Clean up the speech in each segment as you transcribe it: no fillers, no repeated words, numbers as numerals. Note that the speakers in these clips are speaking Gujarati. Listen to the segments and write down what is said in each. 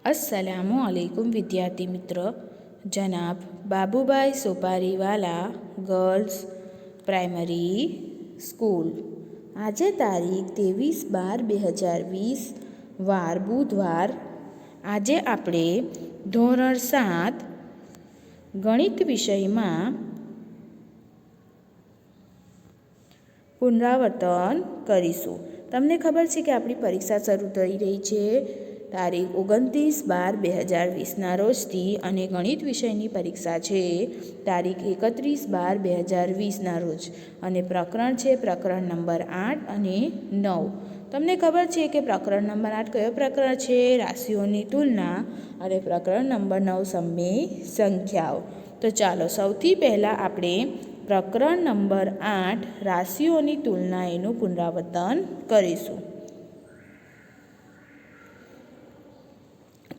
अस्सलामुअलैकुम विद्यार्थी मित्र। जनाब बाबूभाई सोपारीवाला गर्ल्स प्राइमरी स्कूल। आज तारीख 23/12/2020 वार बुधवार। आज आपणे ધોરણ 7 गणित विषय में पुनरावर्तन करीशुं। तमने खबर है कि अपनी परीक्षा शुरू थई रही है तारीख 29/12/2020 ना रोज थी अने गणित विषय की परीक्षा है तारीख 31/12/2020 ना रोज अने प्रकरण है प्रकरण नंबर 8 अने 9। तमने खबर है कि प्रकरण नंबर 8 कयो प्रकरण है राशिओं की तुलना अने प्रकरण नंबर 9 सममेय संख्याओं। तो चलो सौथी पहला आपणे प्रकरण नंबर 8 राशिओं की तुलना एनु पुनरावर्तन करीशुं।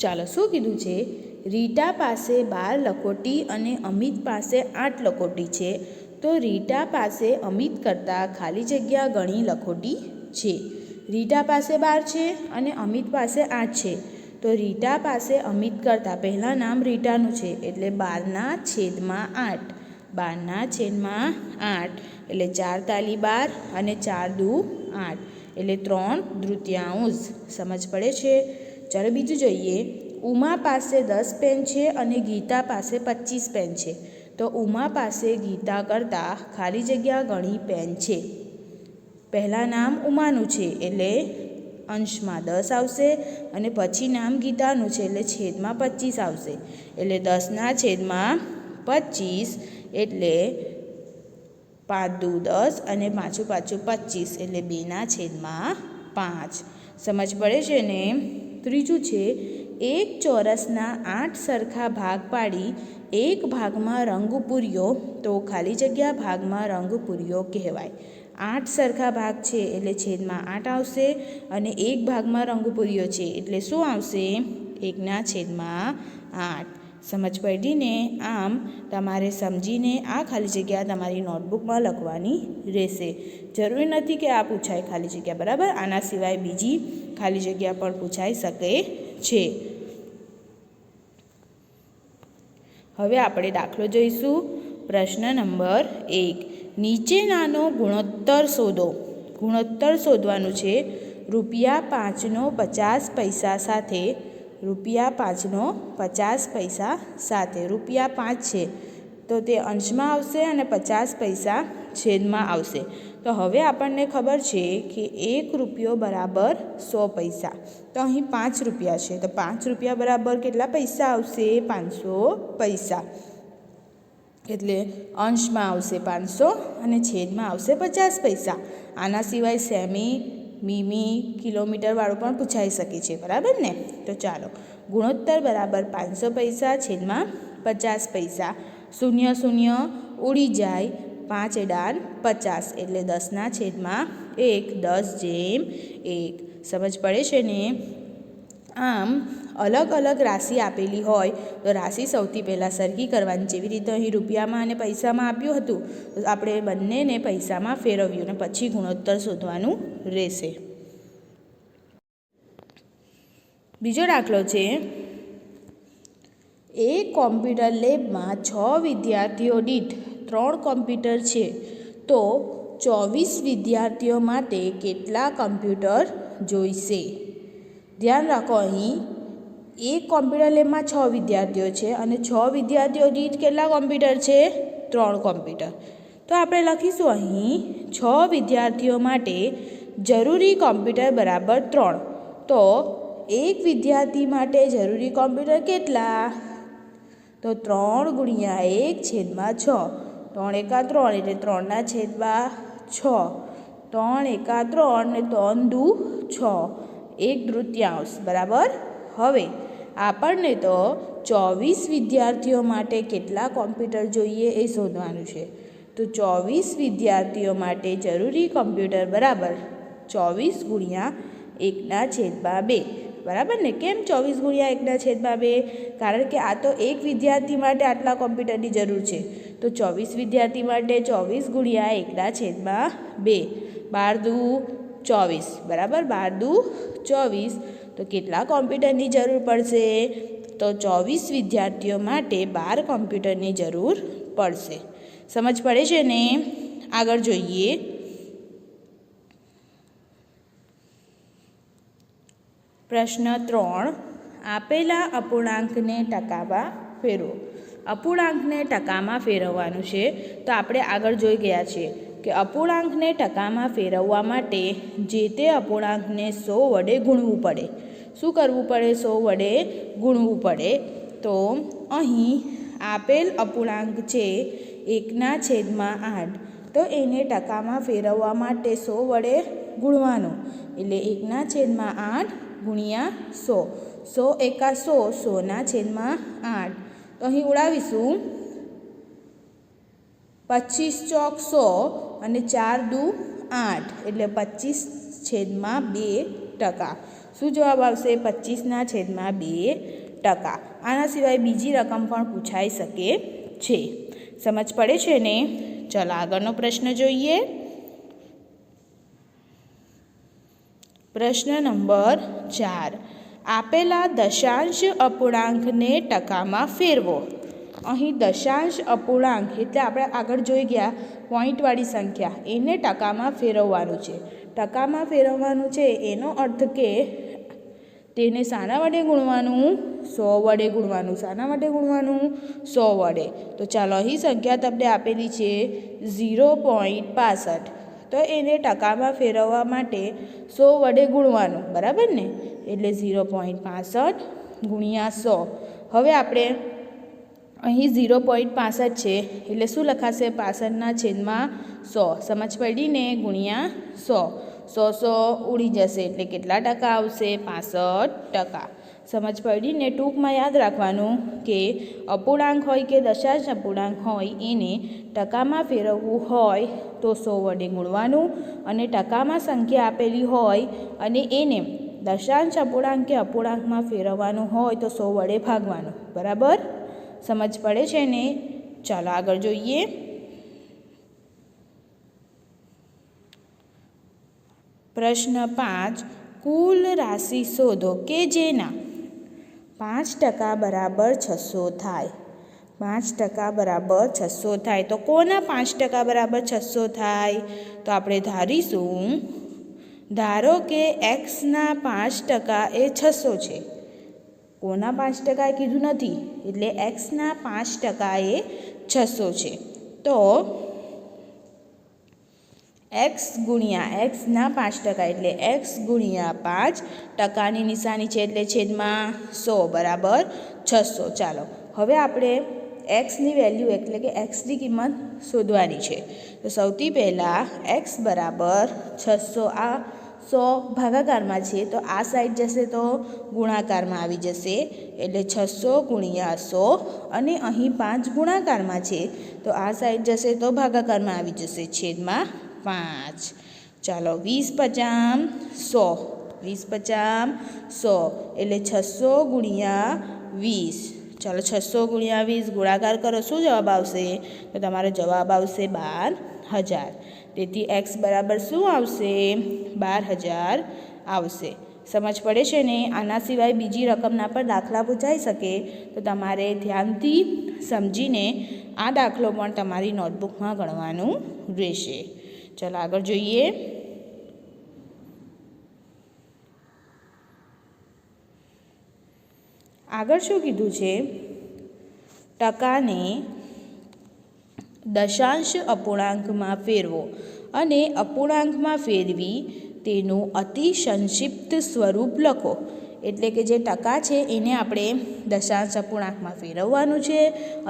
चालो शू कीधुं छे, रीटा पासे 12 लखोटी अने अमित पासे 8 लखोटी छे तो रीटा पासे अमित करता खाली जग्या घणी लखोटी छे। रीटा पासे 12 छे अने अमित पासे 8 छे तो रीटा पासे अमित करता पहला नाम रीटानुं छे एटले 12/8 12/8 एटले 4 ताली 12 अने 4 दू 8 एटले 3/3। समझ पड़े छे। चलो बीजू जोईए। उमा पासे 10 पेन छे अने गीता पासे 25 पेन छे तो उमा पासे गीता करता खाली जग्या घणी पेन छे। पहला नाम उमानुं छे एटले अंश में 10 आवशे अने पछी नाम गीतानुं छे एटले छेद में 25 आवशे एटले 10/25 एटले 5 दू 10 अने पाछू 25 एटले 2/5। समझ पड़े छे ने। त्रीजू छे, एक चौरसना 8 सरखा भाग पाड़ी एक भाग में रंग पूर्यो तो खाली जग्या भाग में रंग पूर्यो कहेवाय। 8 सरखा भाग छे एटले छेद में 8 आवशे अने एक भाग में रंग पूर्यो छे एटले शुं आवशे 1/8। समझ पड़ी ने। आम तमारे समझीने आ खाली जग्या तमारी नोटबुक में लखवानी रहेशे। जरूरी नहीं कि आ पूछाय खाली जग्या, बराबर। आना सिवाय बीजी खाली जग्या पण पूछाई सके छे। हवे आपणे दाखलो जोईशुं। प्रश्न नंबर 1, नीचेनानो गुणोत्तर शोधो। गुणोत्तर शोधवानुं छे ₹5 નો 50 पैसा साथे ₹5 નો 50 पैसा साथे। ₹5 छे तो ते अंश में आवशे अने 50 पैसा छेद में आवशे। तो हवे आपने खबर है कि 1 रुपयो बराबर 100 पैसा तो अहीं 5 रुपया है तो 5 रुपया बराबर केटला पैसा आवशे 500 पैसा एटले अंश में आवशे 500 अने छेद में आवशे 50 पैसा। आना सिवाय सेमी मीमी किलोमीटर वाळुं पण पूछाई शके छे, बराबर ने। तो चलो गुणोत्तर बराबर 500 पैसा छेद में 50 पैसा। 0 0 उड़ी जाए 5 एडान 50 एटले 10/1 10/1। समझ पड़े छे ने। आम अलग अलग राशि आपेली होय तो राशि सौथी पहला सरखी करवानी। जेवी रीते अहीं रूपिया में अने पैसा में आप्युं हतुं तो आपणे बंनेने पैसा में फेरव्युं अने पछी गुणोत्तर शोधवानुं रहेशे। बीजो दाखलो छे, एक कॉम्प्यूटर लेब में 6 विद्यार्थीओ दीठ 3 कॉम्प्यूटर छे तो 24 विद्यार्थीओ माटे केटला कॉम्प्यूटर जोईशे। ध्यान राखो, अहीं एक कॉम्प्यूटर लेब में 6 विद्यार्थीओ छे अने 6 विद्यार्थीओ दीठ केटला कॉम्प्यूटर छे 3 कॉम्प्यूटर। तो आपणे लखीशुं अहीं 6 विद्यार्थीओ माटे जरूरी कॉम्प्यूटर बराबर 3 तो एक विद्यार्थी माटे जरूरी कॉम्प्यूटर केटला तो 3 × 1 छेद में 6 3 एका 3 एटले 3/6 3 एका 3 ने 3 दू 6 1/3 बराबर। हवे आपने तो 24 विद्यार्थीओ माटे केटला कॉम्प्यूटर जोईए ए शोधवानुं छे। तो 24 विद्यार्थीओ माटे जरूरी कॉम्प्यूटर बराबर 24 × 1/2 बराबर ने। केम 24 × 1/2? कारण के आ तो एक विद्यार्थी माटे आटला कॉम्प्यूटर की जरूर है तो 24 विद्यार्थी माटे 24 × 1/2 12 दू 24 बराबर 12 दू 24 તો કેટલા કોમ્પ્યુટરની જરૂર પડશે? તો 24 વિદ્યાર્થીઓ માટે 12 કોમ્પ્યુટરની જરૂર પડશે. સમજ પડે છે ને? આગળ જોઈએ. પ્રશ્ન 3. આપેલા અપૂર્ણાંકને ટકામાં ફેરવો. અપૂર્ણાંકને ટકામાં ફેરવવાનું છે. તો આપણે આગળ જોઈ ગયા છીએ કે અપૂર્ણાંકને ટકામાં ફેરવવા માટે જે તે અપૂર્ણાંકને 100 વડે ગુણવું પડે. શું કરવું પડે? 100 વડે ગુણવું પડે. તો અહીં આપેલ અપૂર્ણાંક છે 1/8. તો એને ટકામાં ફેરવવા માટે 100 વડે ગુણવાનું. એટલે 1/8 ગુણ્યા 100. 100 એકા 100, 100/8. તો અહીં ઉડાવીશું. 25 ચોક 100 અને 4 દુ 8 એટલે 25/2%. શું જવાબ આવશે? 25/2%. આના સિવાય બીજી રકમ પણ પૂછાઈ શકે છે. સમજ પડે છે ને? ચાલો આગળનો પ્રશ્ન જોઈએ. પ્રશ્ન નંબર 4. આપેલા દશાંશ અપૂર્ણાંકને ટકામાં ફેરવો. અહીં દશાંશ અપૂર્ણાંક એટલે આપણે આગળ જોઈ ગયા પોઈન્ટવાળી સંખ્યા, એને ટકામાં ફેરવવાનું છે. ટકામાં ફેરવવાનું છે એનો અર્થ કે તેને શાના વડે ગુણવાનું? 100 વડે ગુણવાનું. શાના વડે ગુણવાનું? 100 વડે. તો ચાલો અહીં સંખ્યા તમને આપેલી છે 0.65. તો એને ટકામાં ફેરવવા માટે 100 વડે ગુણવાનું. બરાબર ને? એટલે 0.65 ગુણ્યા 100. હવે આપણે અહીં 0.65 છે એટલે શું લખાશે? 65/100. સમજ પડી ને? ગુણ્યા 100. 100 ઉડી જશે એટલે કેટલા ટકા આવશે? 65%. સમજ પડી ને? ટૂંકમાં યાદ રાખવાનું કે અપૂર્ણાંક હોય કે દશાંશ અપૂર્ણાંક હોય એને ટકામાં ફેરવવું હોય તો 100 વડે ગુણવાનું, અને ટકામાં સંખ્યા આપેલી હોય અને એને દશાંશ અપૂર્ણાંક કે અપૂર્ણાંકમાં ફેરવવાનું હોય તો 100 વડે ભાગવાનું. બરાબર? સમજ પડે છે ને? ચાલો આગળ જોઈએ. પ્રશ્ન 5. કુલ રાશિ શોધો કે જેના 5% બરાબર 600 થાય. 5% બરાબર 600 થાય. તો કોના 5% બરાબર 600 થાય? તો આપણે ધારીશું, ધારો કે એક્સના 5% એ 600 છે. કોના 5% એ કીધું નથી, એટલે એક્સના 5% એ 600 છે. તો એક્સ ગુણ્યા એક્સના 5% એટલે એક્સ ગુણ્યા 5%ની નિશાની છે એટલે છેદમાં 100 બરાબર 600. ચાલો હવે આપણે એક્સની વેલ્યુ એટલે કે એક્સની કિંમત શોધવાની છે. તો સૌથી પહેલાં એક્સ બરાબર 600. આ 100 ભાગાકારમાં છે તો આ સાઈડ જશે તો ગુણાકારમાં આવી જશે એટલે 600 ગુણ્યા 100, અને અહીં 5 ગુણાકારમાં છે તો આ સાઈડ જશે તો ભાગાકારમાં આવી જશે છેદમાં 5. ચાલો 20/50 100. 20/50 એટલે 600 ગુણ્યા 20. ચાલો 600 ગુણ્યા 20 ગુણાકાર કરો. શું જવાબ આવશે? તો તમારો જવાબ આવશે 12,000. તેથી એક્સ બરાબર શું આવશે? 12,000 આવશે. સમજ પડે છે ને? આના સિવાય બીજી રકમના પણ દાખલા પૂછાઈ શકે તો તમારે ધ્યાનથી સમજીને આ દાખલો પણ તમારી નોટબુકમાં ગણવાનું રહેશે. ચાલો આગળ જોઈએ. આગળ શું કીધું છે? ટકાને દશાંશ અપૂર્ણાંકમાં ફેરવો અને અપૂર્ણાંકમાં ફેરવી તેનું અતિ સંક્ષિપ્ત સ્વરૂપ લખો. એટલે કે જે ટકા છે એને આપણે દશાંશ અપૂર્ણાંકમાં ફેરવવાનું છે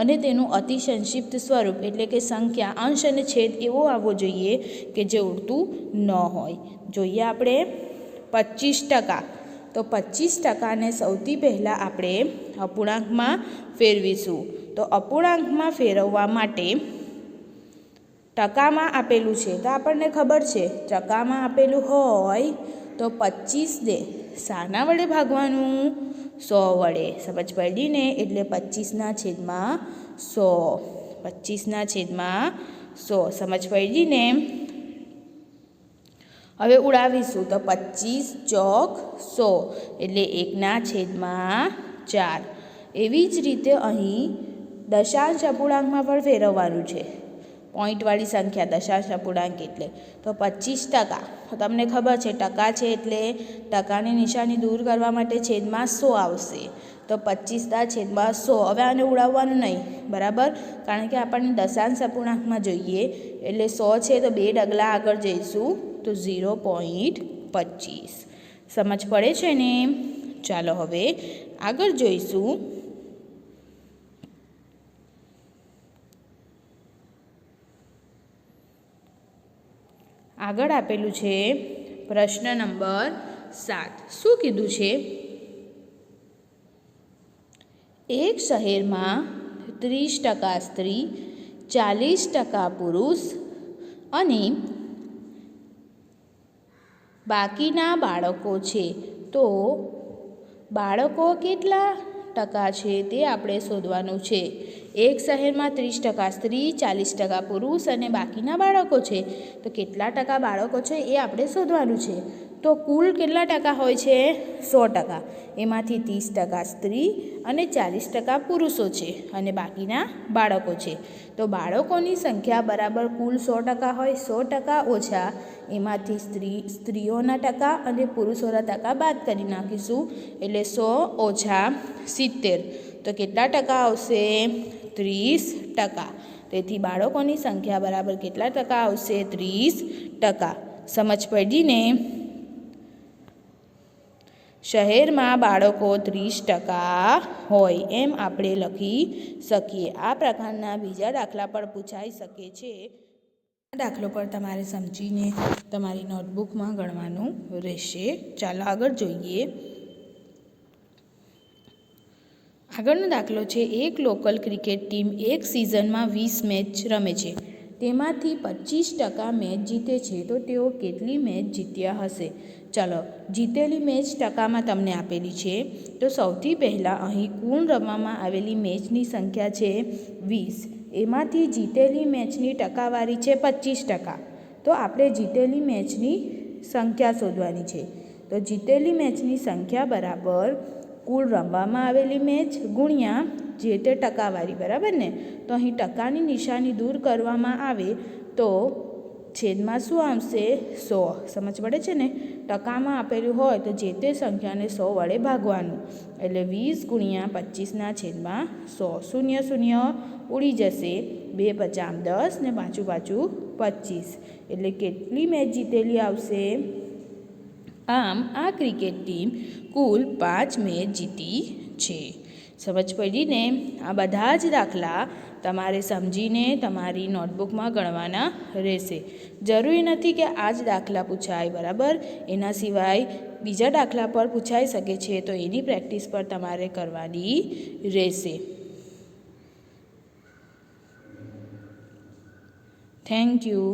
અને તેનું અતિ સંક્ષિપ્ત સ્વરૂપ એટલે કે સંખ્યા, અંશ અને છેદ એવો આવવો જોઈએ કે જે ઉડતું ન હોય. જોઈએ આપણે 25%. તો 25%ને સૌથી પહેલાં આપણે અપૂર્ણાંકમાં ફેરવીશું. તો અપૂર્ણાંકમાં ફેરવવા માટે ટકામાં આપેલું છે તો આપણને ખબર છે ટકામાં આપેલું હોય તો 25ને શાના વડે ભાગવાનું? 100 વડે. સમજ પડી ને? એટલે 25/100. 25/100. સમજ પડી ને? હવે ઉડાવીશું તો 25 ચોક 100 એટલે 1/4. એવી જ રીતે અહીં દશાંશ અપૂર્ણાંકમાં પણ ફેરવવાનું છે. પોઈન્ટવાળી સંખ્યા દશાંશ અપૂર્ણાંક એટલે તો 25%. તો તમને ખબર છે ટકા છે એટલે ટકાની નિશાની દૂર કરવા માટે છેદમાં 100 આવશે. તો 25/100. હવે આને ઉડાવવાનું નહીં, બરાબર, કારણ કે આપણને દશાંશ અપૂર્ણાંકમાં જોઈએ એટલે 100 છે તો 2 ડગલા આગળ જઈશું તો 0.25. સમજ પડે છે ને? ચાલો હવે આગળ જોઈશું. આગળ આપેલું છે પ્રશ્ન નંબર 7. શું કીધું છે? એક શહેરમાં 30% સ્ત્રી, 40% પુરુષ અને બાકીના બાળકો છે. તો બાળકો કેટલા ટકા છે તે આપણે શોધવાનું છે. એક શહેરમાં 30% સ્ત્રી, 40% પુરુષ અને બાકીના બાળકો છે. તો કેટલા ટકા બાળકો છે એ આપણે શોધવાનું છે. તો કુલ કેટલા ટકા હોય છે? 100%. એમાંથી 30% સ્ત્રી અને 40% પુરુષો છે અને બાકીના બાળકો છે. તો બાળકોની સંખ્યા બરાબર કુલ 100% હોય. 100% ઓછા એમાંથી સ્ત્રીઓના ટકા અને પુરુષોના ટકા બાદ કરી નાખીશું એટલે 100 ઓછા 70. તો કેટલા ટકા આવશે? 30%. તેથી બાળકોની સંખ્યા બરાબર કેટલા ટકા આવશે? 30%. સમજ પડી ને? શહેરમાં બાળકો 30% હોય એમ આપણે લખી શકીએ. આ પ્રકારના બીજા દાખલા પણ પૂછાઈ શકે છે. આ દાખલો પર તમારે સમજીને તમારી નોટબુકમાં ગણવાનું રહેશે. ચાલો આગળ જોઈએ. આગળનો દાખલો છે, એક લોકલ ક્રિકેટ ટીમ એક સિઝનમાં 20 મેચ રમે છે. તેમાંથી 25% મેચ જીતે છે. તો તેઓ કેટલી મેચ જીત્યા હશે? ચાલો, જીતેલી મેચ ટકામાં તમને આપેલી છે. તો સૌથી પહેલાં અહીં કુલ રમવામાં આવેલી મેચની સંખ્યા છે 20. એમાંથી જીતેલી મેચની ટકાવારી છે 25%. તો આપણે જીતેલી મેચની સંખ્યા શોધવાની છે. તો જીતેલી મેચની સંખ્યા બરાબર કુલ રમવામાં આવેલી મેચ ગુણ્યા જે તે ટકાવારી, બરાબર ને? તો અહીં ટકાની નિશાની દૂર કરવામાં આવે તો છેદમાં શું આવશે? 100. સમજ પડે છે ને? ટકામાં આપેલું હોય તો જે તે સંખ્યાને 100 વડે ભાગવાનું એટલે 20 ગુણ્યા 25/100. 0 ઉડી જશે. 2 × 5 = 10 ને પાછું 25. એટલે કેટલી મેચ જીતેલી આવશે? આમ આ ક્રિકેટ ટીમ કુલ 5 મેચ જીતી છે. સમજ પડી ને? આ બધા જ દાખલા તમારે સમજીને તમારી નોટબુકમાં ગણવાના રહેશે. જરૂરી નથી કે આ જ દાખલા પૂછાય, બરાબર? એના સિવાય બીજા દાખલા પર પૂછાઈ શકે છે. તો એની પ્રેક્ટિસ પર તમારે કરવાની રહેશે. Thank you.